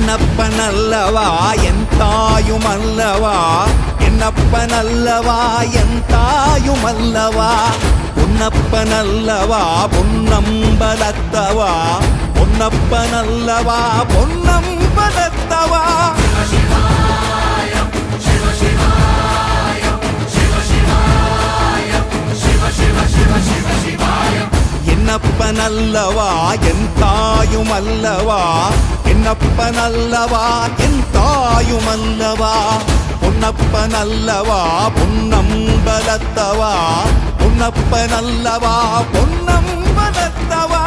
என்னப்பனல்லவா என் தாயுமல்லவா, என்னப்பனல்லவா என் தாயுமல்லவா, பொன்னப்பனல்லவா பொன்னம்பலத்தவா, பொன்னப்பனல்லவா பொன்னம்பலத்தவா. என்னப்பனல்லவா என் தாயுமல்லவா, என்னப்பனல்லவா என் தாயுமல்லவா, பொன்னப்பனல்லவா பொன்னம்பலத்தவா, பொன்னப்பனல்லவா பொன்னம்பலத்தவா.